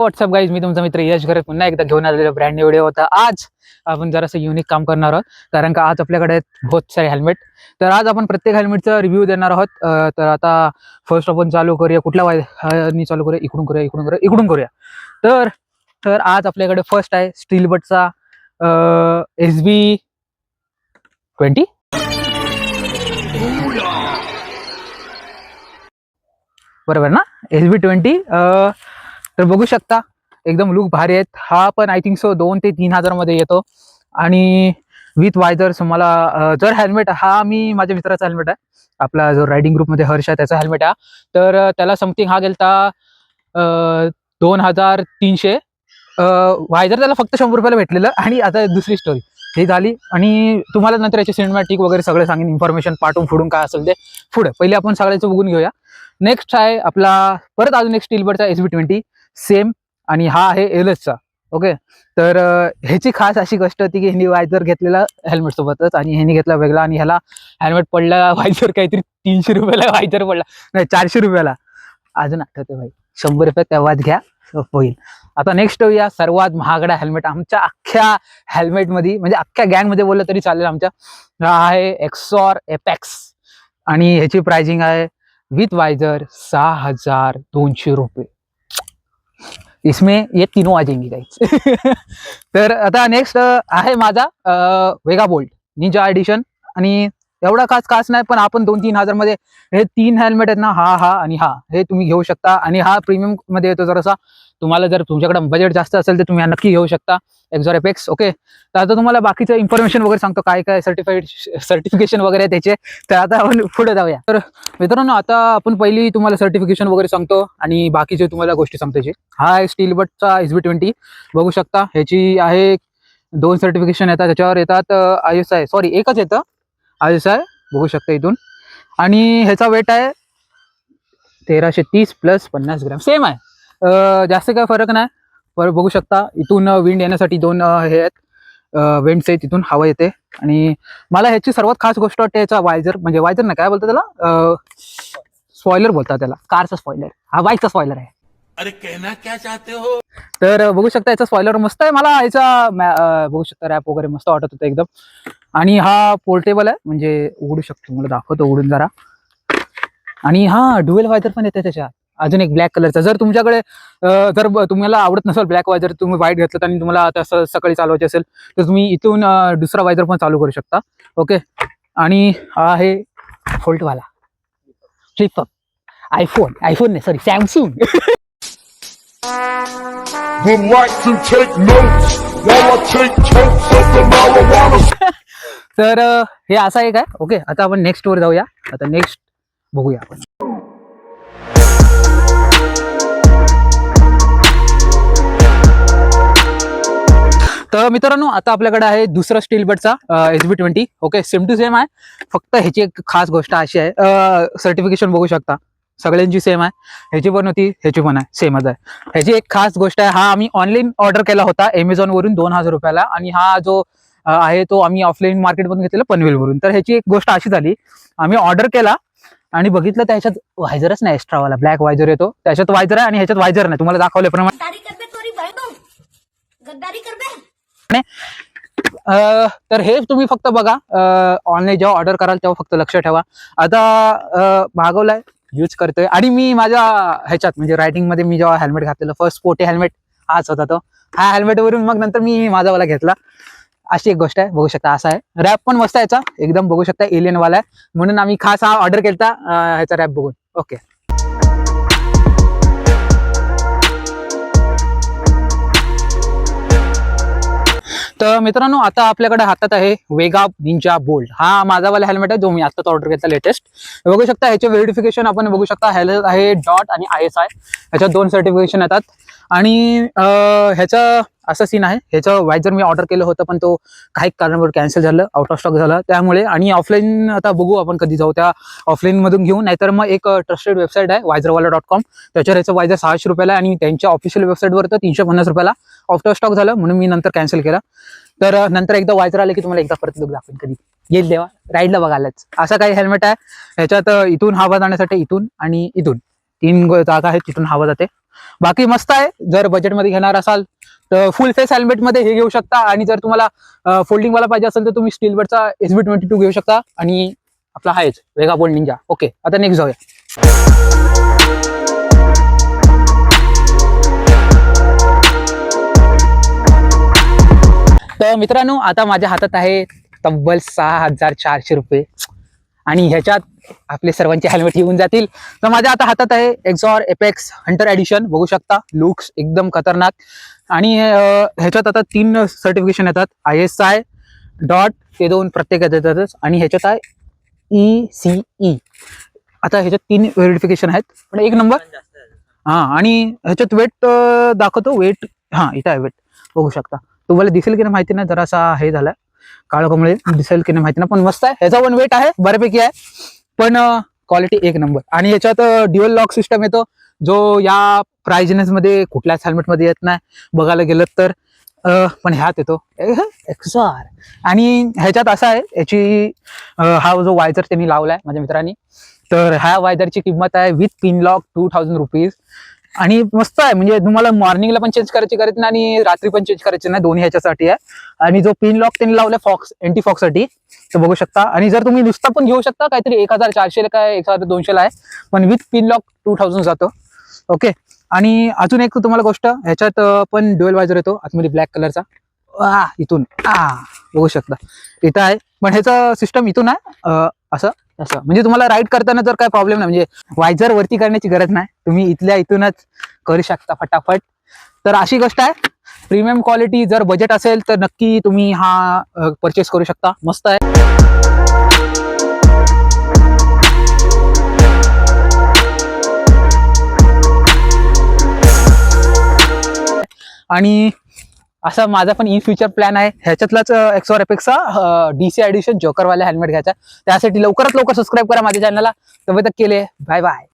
WhatsApp guys, मी तुमचा मित्र यश घरे पुन्हा एकदा घेऊन आलेला ब्रँड न्यू व्हिडिओ होता. आज आपण जरासं युनिक काम करणार आहोत, कारण का आज आपल्याकडे बहुत सारे हेल्मेट. तर आज आपण प्रत्येक हेल्मेटचा रिव्ह्यू देणार आहोत. तर आता फर्स्ट आपण चालू करूया. कुठल्या वायरनी चालू करूया? इकडून करूया. तर तर आज आपल्याकडे फर्स्ट आहे स्टीलबटचा SB20. बरोबर ना? SB20. तर बघू शकता एकदम लुक भारी आहेत. हा पण आय थिंक सो 2 ते 3 हजार मध्ये येतो आणि विथ वायझर. मला जर हेल्मेट हा मी माझ्या मित्राचा हेल्मेट आहे, आपला जो रायडिंग ग्रुपमध्ये हर्ष आहे त्याचा हेल्मेट आहे. तर त्याला समथिंग हा गेलता 2300. वायझर त्याला फक्त 100 रुपयाला भेटलेलं. आणि आता दुसरी स्टोरी ही झाली आणि तुम्हाला नंतर याचे सिनेमॅटिक वगैरे सगळं सांगेन, इन्फॉर्मेशन पाठवून फुडून काय असेल ते पुढे. पहिले आपण सगळ्याचं बघून घेऊया. नेक्स्ट आहे आपला परत अजून एक स्टीलबटचा SB20 सेम, आणि हा आहे एलएसचा. ओके. तर ह्याची खास अशी गोष्ट होती की ह्यानी वायझर घेतलेला हेल्मेट सोबतच आणि ह्यानी घेतला वेगळा, आणि ह्याला हेल्मेट पडला वायझर काहीतरी 300 रुपयाला वायझर पडला, नाही 400 रुपयाला. अजून आठवते भाई, 100 रुपये तेव्हाच घ्या होईल. आता नेक्स्ट या सर्वात महागडा हेल्मेट आमच्या अख्ख्या हेल्मेटमध्ये, म्हणजे अख्ख्या गँगमध्ये बोललं तरी चालेल आमच्या. हा आहे एक्सॉर एपेक्स, आणि ह्याची प्राइसिंग आहे विथ वाइजर 6200 रुपये. इसमें ये तीनों आ जाएंगे गाइस. तर आता नेक्स्ट आहे माझा वेगा बोल्ट निंजा एडिशन. आणि एवढा खास नाही, पण आपण 2-3 हजार मध्ये हे 3 हेल्मेट आहेत ना, हा आणि हा, हे तुम्ही घेऊ शकता. आणि हा प्रीमियम मध्ये येतो जरासा. तुम्हाला जर तुमच्याकडे बजेट जास्त असेल तर तुम्ही नक्की घेऊ शकता एक्सॉर एपेक्स. ओके. तर आता तुम्हाला बाकीचं इन्फॉर्मेशन वगैरे सांगतो, काय काय सर्टिफिकेशन वगैरे त्याचे. तर आता आपण पुढे जाऊया. तर मित्रांनो, आता आपण पहिली तुम्हाला सर्टिफिकेशन वगैरे सांगतो आणि बाकीचे तुम्हाला गोष्टी सांगतो. हा आहे स्टीलबटचा SB20. बघू शकता ह्याची आहे 2 सर्टिफिकेशन येतात. त्याच्यावर येतात ISI, सॉरी एकच येतं ISI, बघू शकता इथून. आणि ह्याचा वेट आहे 1330 प्लस 50 ग्रॅम, सेम आहे. जास्त काय फरक नाही. पर बघू शकता इथून विंड येण्यासाठी 2 हे आहेत, वेंट्स आहेत, तिथून हवा येते. आणि मला ह्याची सर्वात खास गोष्ट वाटते याचा वायझर, म्हणजे वायझर नाही, काय बोलतात त्याला, स्पॉइलर बोलतात त्याला. कारचा स्पॉइलर, हा बाईकचा स्पॉइलर आहे. अरे कहना क्या चाहते हो? तर बघू शकता याचा स्पॉइलर मस्त आहे. मला याचा बघू शकता रॅप वगैरे मस्त वाटत होतं एकदम. आणि हा पोर्टेबल आहे, म्हणजे उघडू शकतो, मला दाखवतो उघडून जरा. आणि हा ड्युएल वायझर पण येते त्याच्यात, अजून एक ब्लॅक कलरचा. जर तुमच्याकडे जर तुम्हाला आवडत नसेल ब्लॅक वायझर, तुम्ही व्हाईट घेतलं आणि तुम्हाला तसं सकाळी चालवायचे असेल तर तुम्ही इथून दुसरा वायझर पण चालू करू शकता. ओके. आणि हा आहे फोल्टवाला फ्लिप आयफोन नाही, sorry, Samsung. Would like to take notes while I take totes of the marijuana. तर हे असा एक आहे. ओके. आता आपण नेक्स्ट वर जाऊया. आता नेक्स्ट बघूया आपण. तर मित्रांनो, आता आपल्याकडे आहे दुसरा स्टीलबटचा SB20. Okay. Same to same आहे. फक्त ह्याची एक खास गोष्ट अशी आहे, सर्टिफिकेशन बघू शकता सगळ्यांची सेम आहे. ह्याची पण होती, ह्याची पण आहे, सेमच आहे. ह्याची एक खास गोष्ट आहे, हा आम्ही ऑनलाईन ऑर्डर केला होता Amazon वरून 2000 रुपयाला, आणि हा जो आहे तो आम्ही ऑफलाईन मार्केटमधून घेतलेला पनवेलवरून. तर ह्याची एक गोष्ट अशी झाली, आम्ही ऑर्डर केला आणि बघितलं त्याच्यात वायझरच नाही, एक्स्ट्रावाला ब्लॅक वायझर येतो. त्याच्यात वायझर आहे आणि ह्याच्यात वायझर नाही. तुम्हाला दाखवल्याप्रमाणे तर हे तुम्ही फक्त बघा, ऑनलाईन जेव्हा ऑर्डर कराल तेव्हा फक्त लक्ष ठेवा. आता मागवलाय, यूज करतोय. आणि मी माझ्या ह्याच्यात, म्हणजे रायडिंग मध्ये मी जेव्हा हेल्मेट घातलेलं फर्स्ट स्पोर्टी हेल्मेट हाच होता तो. हा हेल्मेट वरून मग नंतर मी माझावाला घेतला. अशी एक गोष्ट आहे, बघू शकता. असा आहे. रॅप पण मस्त आहे याचा, एकदम बघू शकता एलियन वाला आहे, म्हणून आम्ही खास हा ऑर्डर केलता ह्याचा रॅप बघून. ओके. तर मित्रांनो, आता आपल्याकडे हातात आहे वेगा निंजा बोल्ट. हा माझावाला हेल्मेट आहे जो मी आताच ऑर्डर केला लेटेस्ट. बघू शकता ह्याचे व्हेरिफिकेशन आपण बघू शकता, हेल्थ आहे डॉट आणि ISI, ह्याच्यात 2 सर्टिफिकेशन येतात. आणि ह्याचं असं सीन आहे, ह्याचं वायझर मी ऑर्डर केलं होतं पण तो काही कारणामुळे कॅन्सल झालं, आउट ऑफ स्टॉक झाला त्यामुळे. आणि ऑफलाईन आता बघू आपण कधी जाऊ त्या ऑफलाईन मधून घेऊन, नाहीतर मग एक ट्रस्टेड वेबसाईट आहे वायझरवाला.com, त्याच्यावर ह्याचं वायझर 600 रुपयाला, आणि त्यांच्या ऑफिशियल वेबसाईटवर तर 350 रुपयाला आउट ऑफ स्टॉक झालं, म्हणून मी नंतर कॅन्सल केला. तर नंतर एकदा वायझर आले की तुम्हाला एकदा परत लुक दाखवेन, कधी येईल तेव्हा राईडला बघायलाच. असा काही हेल्मेट आहे ह्याच्यात. इथून हवा जाण्यासाठी इथून आणि इथून 3 जागा आहेत, तिथून हवा जाते. बाकी मस्त आहे. जर बजेटमध्ये घेणार असाल तर फुल फेस हेल्मेटमध्ये हे घेऊ शकता, आणि जर तुम्हाला फोल्डिंग वाला पाहिजे असेल तर तुम्ही स्टीलबर्डचा SB22 घेऊ शकता, आणि आपला आहेच वेगाबोल्ड निंजा. ओके, आता नेक्स्ट जाऊया. तर मित्रांनो, आता माझ्या हातात आहे तब्बल 6400 रुपये, आणि ह्याच्यात आपले सर्वांचे हेल्मेट येऊन जातील. तर माझ्या आता हातात आहे एक्झॉर एपेक्स हंटर एडिशन. बघू शकता, लुक्स एकदम खतरनाक. आणि ह्याच्यात आता 3 सर्टिफिकेशन येतात. ISI डॉट, ते 2 प्रत्येकात येतातच, आणि ह्याच्यात आहे ECE. आता ह्याच्यात 3 व्हेरिफिकेशन आहेत, पण 1 नंबर. हा, आणि ह्याच्यात वेट दाखवतो. वेट, हा इथं आहे वेट, बघू शकता. तुम्हाला दिसेल की नाही माहिती नाही, जरासा हे झालाय काळं कमळे, दिसेल की नाही माहिती नाही, पण मस्त आहे. ह्याचा पण वेट आहे, बऱ्यापैकी आहे, पण क्वालिटी 1 नंबर. आणि ह्याच्यात ड्युअल लॉक सिस्टम येतो, जो या प्राइजनेस मध्ये कुठल्याच हेल्मेट मध्ये येत नाही बघायला गेलं तर. पण ह्यात येतो एक्झॉर. आणि ह्याच्यात असं आहे, याची हा जो वायझर त्यांनी लावलाय माझ्या मित्रांनी, तर ह्या वायझरची किंमत आहे विथ पिन लॉक 2000 रुपीज. आणि मस्त आहे, म्हणजे तुम्हाला मॉर्निंगला पण चेंज करायची गरज नाही आणि रात्री पण चेंज करायची नाही, दोन्ही ह्याच्यासाठी आहे. आणि जो पिन लॉक त्यांनी लावलाय फॉक्स, एंटी फॉक्स साठी, तर बघू शकता. आणि जर तुम्ही नुसता पण घेऊ शकता, काहीतरी 1400 काय 1200 आहे, पण विथ पिन लॉक 2000 जातो. ओके. आणि अजून एक तुम्हाला गोष्ट, ह्याच्यात पण ड्युअल वायझर येतो आतमध्ये ब्लॅक कलरचा. इथून बघू शकता, इथं आहे, पण ह्याचं सिस्टम इथून आहे, असं असं. म्हणजे तुम्हाला राईड करताना जर काय प्रॉब्लेम नाही, म्हणजे वायझर वरती करण्याची गरज नाही, तुम्ही इथूनच करू शकता फटाफट. तर अशी गोष्ट आहे. प्रीमियम क्वालिटी, जर बजेट असेल तर नक्की तुम्ही हा परचेस करू शकता. मस्त आहे. आणि असा माझा पण इन फ्युचर प्लॅन आहे, ह्याच्यातलाच एक्सॉर एपेक्सचा DC एडिशन जोकरवाला हेल्मेट घ्यायचा. त्यासाठी लवकरात लवकर सबस्क्राईब करा माझ्या चॅनलला. तब्येत केले, बाय बाय.